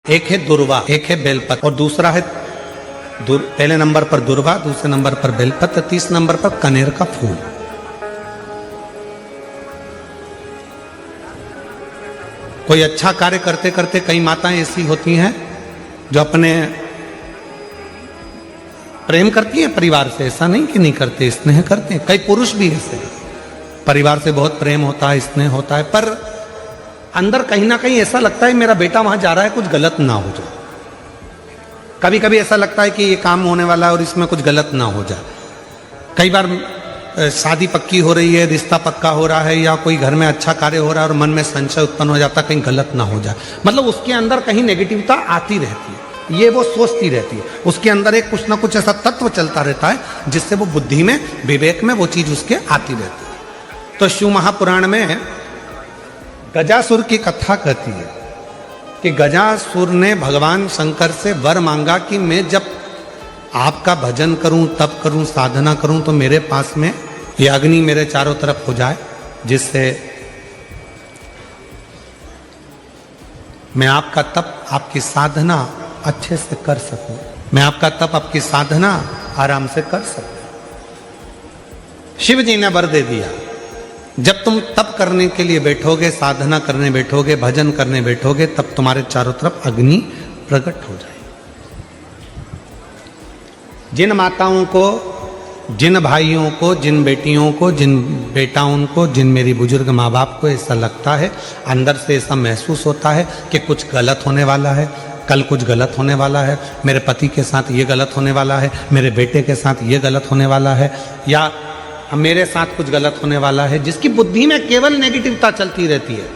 एक है दुर्वा, एक है बेलपत्र और दूसरा है पहले नंबर पर दुर्वा, दूसरे नंबर पर बेलपत्र, तीसरे नंबर पर कनेर का फूल। कोई अच्छा कार्य करते करते कई माताएं ऐसी होती हैं जो अपने प्रेम करती हैं परिवार से, ऐसा नहीं कि नहीं करते, स्नेह करते हैं। कई पुरुष भी ऐसे परिवार से बहुत प्रेम होता है, स्नेह होता है, पर अंदर कहीं ना कहीं ऐसा लगता है मेरा बेटा वहां जा रहा है, कुछ गलत ना हो जाए। कभी कभी ऐसा लगता है कि ये काम होने वाला है और इसमें कुछ गलत ना हो जाए। कई बार शादी पक्की हो रही है, रिश्ता पक्का हो रहा है, या कोई घर में अच्छा कार्य हो रहा है और मन में संशय उत्पन्न हो जाता है कहीं गलत ना हो जाए। मतलब उसके अंदर कहीं नेगेटिविटी आती रहती है, ये वो सोचती रहती है। उसके अंदर एक कुछ ना कुछ ऐसा तत्व चलता रहता है जिससे वो बुद्धि में, विवेक में वो चीज उसके आती रहती है। तो शिव महापुराण में गजासुर की कथा कहती है कि गजासुर ने भगवान शंकर से वर मांगा कि मैं जब आपका भजन करूं, तप करूं, साधना करूं तो मेरे पास में ये अग्नि मेरे चारों तरफ हो जाए, जिससे मैं आपका तप, आपकी साधना अच्छे से कर सकूं, मैं आपका तप, आपकी साधना आराम से कर सकूं। शिव जी ने वर दे दिया, जब तुम तप करने के लिए बैठोगे, साधना करने बैठोगे, भजन करने बैठोगे, तब तुम्हारे चारों तरफ अग्नि प्रकट हो जाए। जिन माताओं को, जिन भाइयों को, जिन बेटियों को, जिन बेटाओं को, जिन मेरी बुजुर्ग माँ बाप को ऐसा लगता है, अंदर से ऐसा महसूस होता है कि कुछ गलत होने वाला है, कल कुछ गलत होने वाला है, मेरे पति के साथ ये गलत होने वाला है, मेरे बेटे के साथ ये गलत होने वाला है, या मेरे साथ कुछ गलत होने वाला है, जिसकी बुद्धि में केवल नेगेटिविटी चलती रहती है,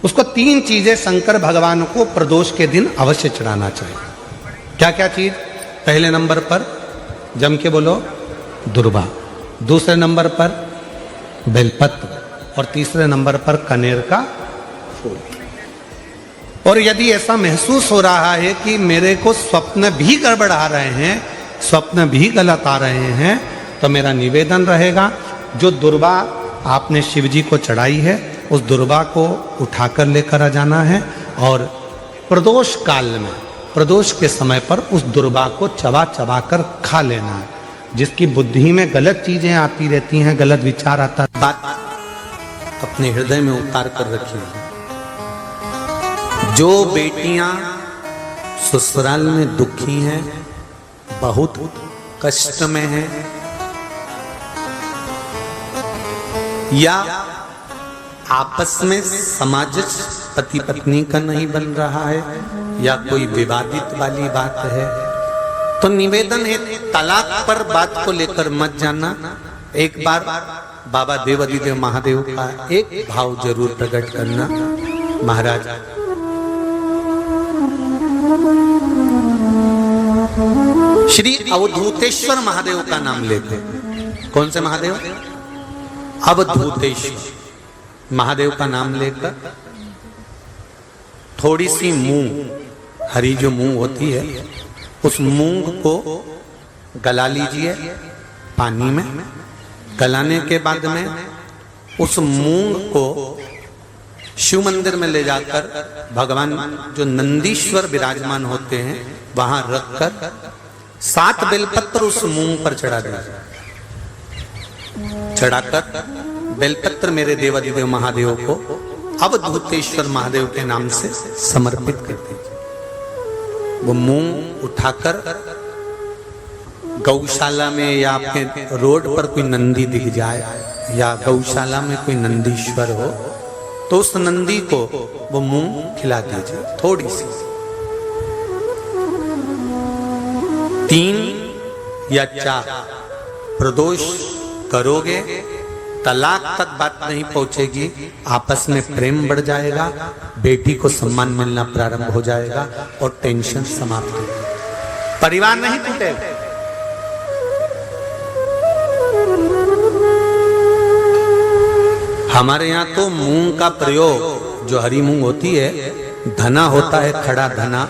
उसको तीन चीजें शंकर भगवान को प्रदोष के दिन अवश्य चढ़ाना चाहिए। क्या क्या चीज? पहले नंबर पर जम के बोलो दुर्वा, दूसरे नंबर पर बेलपत्र और तीसरे नंबर पर कनेर का फूल। और यदि ऐसा महसूस हो रहा है कि मेरे को स्वप्न भी गड़बड़ा रहे हैं, स्वप्न भी गलत आ रहे हैं, तो मेरा निवेदन रहेगा जो दुर्वा आपने शिव जी को चढ़ाई है उस दुर्वा को उठाकर लेकर आ जाना है और प्रदोष काल में, प्रदोष के समय पर उस दुर्वा को चबा चबा कर खा लेना है। जिसकी बुद्धि में गलत चीजें आती रहती हैं, गलत विचार आता है, बात अपने हृदय में उतार कर रखिए। जो बेटियां ससुराल में दुखी हैं, बहुत कष्ट में है, या आपस में सामाजिक पति पत्नी का नहीं बन रहा है, या कोई विवादित वाली बात है, तो निवेदन है तलाक पर बात को लेकर मत जाना। एक बार बाबा देवाधिदेव महादेव का एक भाव जरूर प्रकट करना, महाराज श्री अवधूतेश्वर महादेव का नाम लेते। कौन से महादेव? अवधूतेश्वर महादेव का नाम लेकर थोड़ी सी मूंग, हरी जो मूंग होती है, उस मूंग को गला लीजिए पानी में। गलाने के बाद में उस मूंग को शिव मंदिर में ले जाकर भगवान जो नंदीश्वर विराजमान होते हैं वहां रखकर 7 बेलपत्र उस मूंग पर चढ़ा दीजिए। चढ़ाकर बेलपत्र मेरे देवाधिदेव महादेव को अवधूतेश्वर महादेव के नाम से समर्पित कर दीजिए। वो मूंग उठाकर गौशाला में, या आपके रोड पर कोई नंदी दिख जाए, या गौशाला में कोई नंदीश्वर हो, तो उस नंदी को वो मूंग खिला दीजिए थोड़ी सी। 3 या 4 प्रदोष करोगे, तलाक तक बात नहीं पहुंचेगी, आपस में प्रेम बढ़ जाएगा, बेटी को सम्मान मिलना प्रारंभ हो जाएगा और टेंशन समाप्त हो जाएगी, परिवार नहीं टूटेगा। हमारे यहाँ तो मूंग का प्रयोग, जो हरी मूंग होती है, धना होता है, खड़ा धना,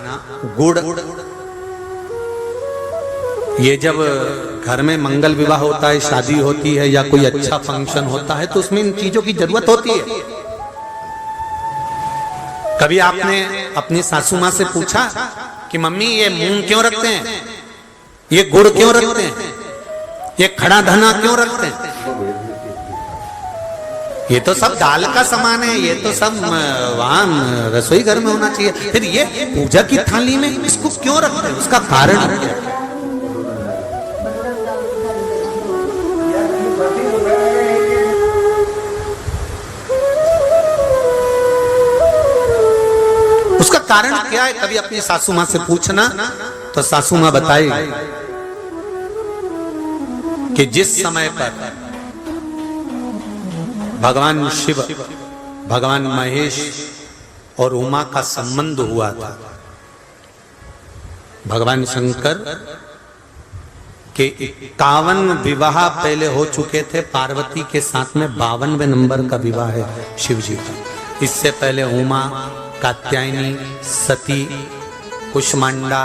गुड़, ये जब घर में मंगल विवाह होता है, शादी होती है, या कोई अच्छा फंक्शन होता है, तो उसमें इन चीजों की जरूरत होती है। कभी आपने अपनी सासू माँ से पूछा कि मम्मी ये मूंग क्यों रखते हैं, ये गुड़ क्यों रखते हैं, ये खड़ा धना क्यों रखते हैं? ये तो सब दाल का सामान है, ये तो सब वहां रसोई घर में होना चाहिए, फिर ये पूजा की थाली में इसको क्यों रखते हैं, उसका कारण क्या है? उसका कारण क्या है? कभी अपनी सासू माँ से पूछना तो सासू माँ बताई कि जिस समय पर भगवान शिव, भगवान महेश और उमा का संबंध हुआ था, भगवान शंकर के 51 विवाह पहले हो चुके थे, पार्वती के साथ में 52वें नंबर का विवाह है शिव जी का। इससे पहले उमा, कात्यायनी, सती, कुष्मांडा,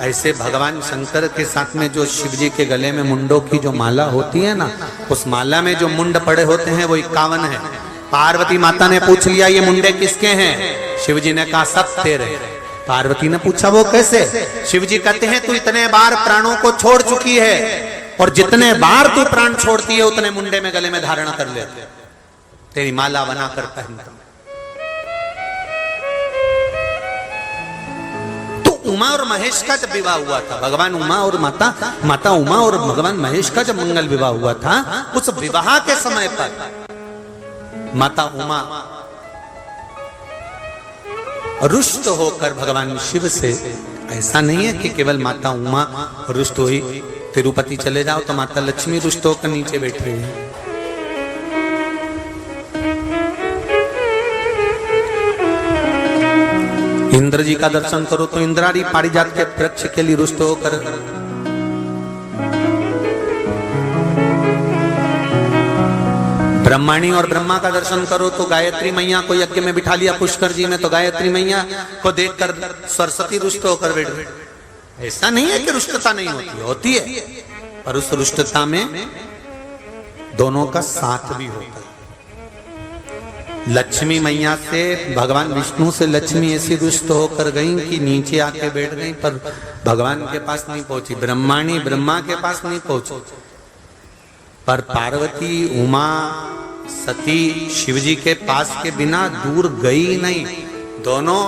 ऐसे भगवान शंकर के साथ में जो शिव जी के गले में मुंडों की जो माला होती है ना, उस माला में जो मुंड पड़े होते हैं वो 51 है। पार्वती माता ने पूछ लिया ये मुंडे किसके हैं? शिव जी ने कहा सब तेरे। पार्वती ने पूछा वो कैसे? शिव जी कहते हैं तू इतने बार प्राणों को छोड़ चुकी है और जितने बार तू प्राण छोड़ती है उतने मुंडे में गले में धारण कर ले, तेरी माला बनाकर पहनता। उमा और महेश का जब विवाह हुआ था, भगवान उमा और माता उमा और भगवान महेश का जब मंगल विवाह हुआ था, उस विवाह के समय पर माता उमा रुष्ट होकर भगवान शिव से, ऐसा नहीं है कि केवल माता उमा रुष्ट हुई, तिरुपति चले जाओ तो माता लक्ष्मी रुष्ट होकर नीचे बैठ रही है। इंद्र जी का दर्शन करो तो इंद्रारी पारिजात के वृक्ष के लिए रुष्ट होकर, ब्रह्माणी और ब्रह्मा का दर्शन करो तो गायत्री मैया को यज्ञ में बिठा लिया पुष्कर जी में, तो गायत्री मैया को देखकर सरस्वती रुष्ट होकर बैठ गई। ऐसा नहीं है कि रुष्टता नहीं होती है, पर उस रुष्टता में दोनों का साथ भी होता है। लक्ष्मी मैया से, भगवान विष्णु से लक्ष्मी ऐसी रुष्ट होकर गई कि नीचे आके बैठ गई, पर भगवान के पास नहीं पहुंची। ब्रह्माणी ब्रह्मा के पास नहीं पहुंची, पर पार्वती, उमा, सती शिवजी के पास के बिना दूर गई नहीं। दोनों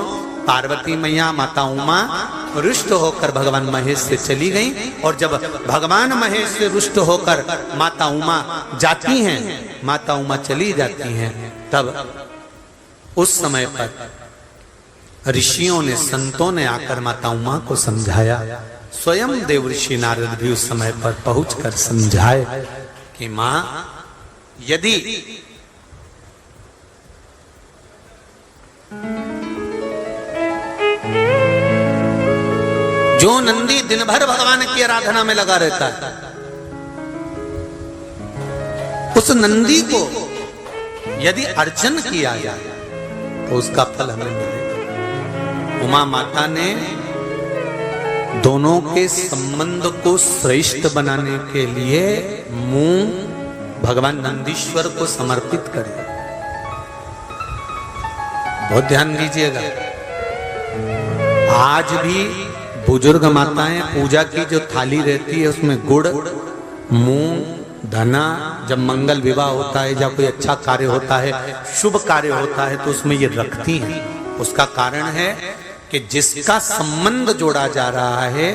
पार्वती मैया, माता उमा रुष्ट होकर भगवान महेश से चली गई, और जब भगवान महेश से रुष्ट होकर माता उमा जाती हैं, माता उमा चली जाती हैं, तब उस समय पर ऋषियों ने, संतों ने आकर माता उमा को समझाया। स्वयं देवऋषि नारद भी उस समय पर पहुंचकर समझाए कि मां, यदि जो नंदी दिन भर भगवान की आराधना में लगा रहता है, उस नंदी को यदि अर्चन किया जाए तो उसका फल हमें मिलेगा। उमा माता ने दोनों के संबंध को श्रेष्ठ बनाने के लिए मुंह भगवान नंदीश्वर को समर्पित करे। बहुत ध्यान दीजिएगा, आज भी बुजुर्ग माताएं पूजा की जो थाली रहती है उसमें गुड़, मूंग, धना, जब मंगल विवाह होता है या कोई अच्छा कार्य होता है, शुभ कार्य होता है, तो उसमें ये रखती हैं। उसका कारण है कि जिसका संबंध जोड़ा जा रहा है,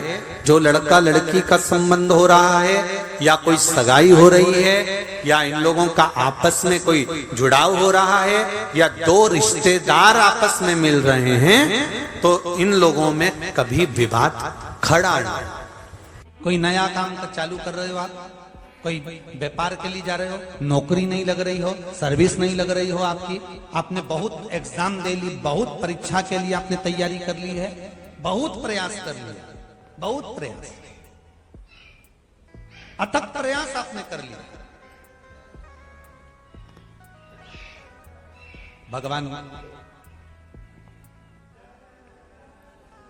जो लड़का लड़की का संबंध हो रहा है, या कोई सगाई हो रही है, या इन लोगों का आपस में कोई जुड़ाव हो रहा है, या दो रिश्तेदार आपस में मिल रहे हैं, तो इन लोगों में कभी विवाद खड़ा नहीं। कोई नया काम चालू कर रहे हो आप, कोई व्यापार के लिए जा रहे हो, नौकरी नहीं लग रही हो, सर्विस नहीं लग रही हो आपकी, आपने बहुत एग्जाम दे ली, बहुत परीक्षा के लिए आपने तैयारी कर ली है, बहुत प्रयास कर लिया, बहुत प्रयास, अथक प्रयास आपने कर लिया। भगवान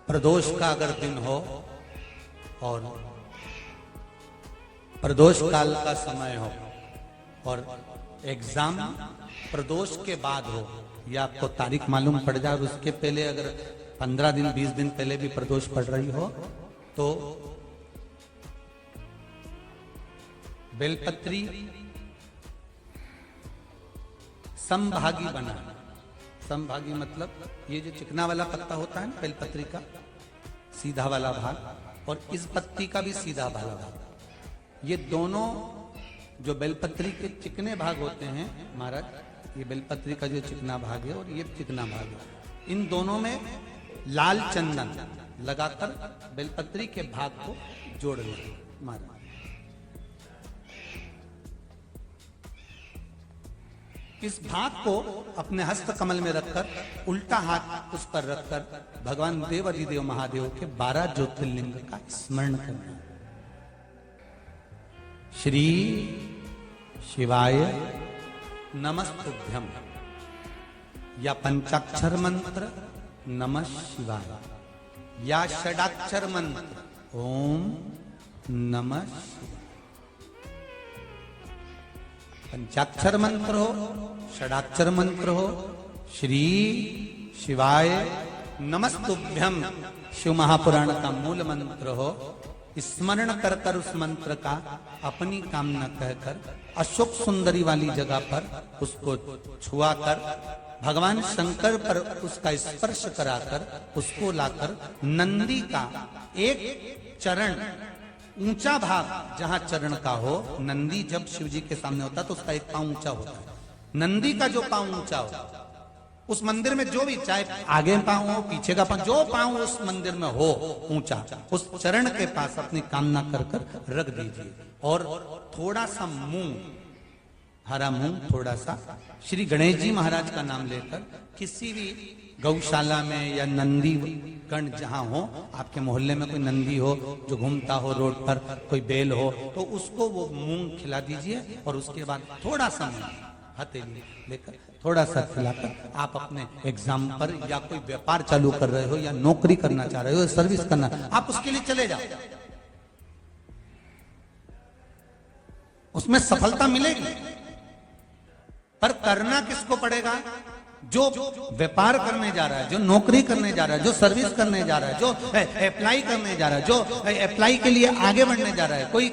प्रदोष का अगर दिन हो और प्रदोष काल का समय हो और एग्जाम प्रदोष के बाद हो, या आपको तारीख मालूम पड़ जाए और उसके पहले अगर 15 दिन 20 दिन पहले भी प्रदोष पड़ रही हो तो बेलपत्री समभागी बनाना। समभागी मतलब ये जो चिकना वाला पत्ता होता है ना बेलपत्री का, सीधा वाला भाग, और इस पत्ती का भी सीधा वाला भाग, ये दोनों जो बेलपत्री के चिकने भाग होते हैं महाराज, ये बेलपत्री का जो चिकना भाग है और ये चिकना भाग है, इन दोनों में लाल चंदन लगाकर बेलपत्री के भाग को जोड़ ले महाराज। इस भाग को अपने हस्त कमल में रखकर उल्टा हाथ उस पर रखकर भगवान देवाधिदेव महादेव के 12 ज्योतिर्लिंग का स्मरण करना। श्री शिवाय नमस्तुभ्यम, या पंचाक्षर मंत्र नमः शिवाय, या षडाक्षर मंत्र ओम नमः शिवाय। पंचाक्षर मंत्र हो, षडाक्षर मंत्र हो, श्री शिवाय नमस्तुभ्यम शिव महापुराण का मूल मंत्र हो, स्मरण कर कर उस मंत्र का अपनी कामना कहकर अशोक सुंदरी वाली जगह पर उसको छुआ कर भगवान शंकर पर उसका स्पर्श कराकर उसको लाकर नंदी का एक चरण ऊंचा भाग जहां चरण का हो, नंदी जब शिव जी के सामने होता है तो उसका एक पांव ऊंचा होता है, नंदी का जो पांव ऊंचा हो उस मंदिर में जो भी, चाहे आगे पांव हो पीछे का पांव, जो पांव उस मंदिर में हो ऊंचा, उस चरण के पास अपनी कामना कर कर रख दीजिए और थोड़ा सा मूंग, हरा मूंग थोड़ा सा, श्री गणेश जी महाराज का नाम लेकर किसी भी गौशाला में या नंदी गण जहां हो, आपके मोहल्ले में कोई नंदी हो जो घूमता हो रोड पर, कोई बैल हो, तो उसको वो मूंग खिला दीजिए और उसके बाद थोड़ा सा हथेली लेकर थोड़ा सा खिलाकर आप अपने एग्जाम पर या कोई व्यापार चालू कर रहे हो या नौकरी करना चाह रहे हो, सर्विस करना, आप उसके लिए चले जाओ, उसमें सफलता मिलेगी। पर करना किसको पड़ेगा? जो व्यापार करने जा रहा है, जो नौकरी करने जा रहा है, जो सर्विस करने जा रहा है, जो अप्लाई करने जा रहा है, जो अप्लाई के लिए आगे बढ़ने जा रहा है, कोई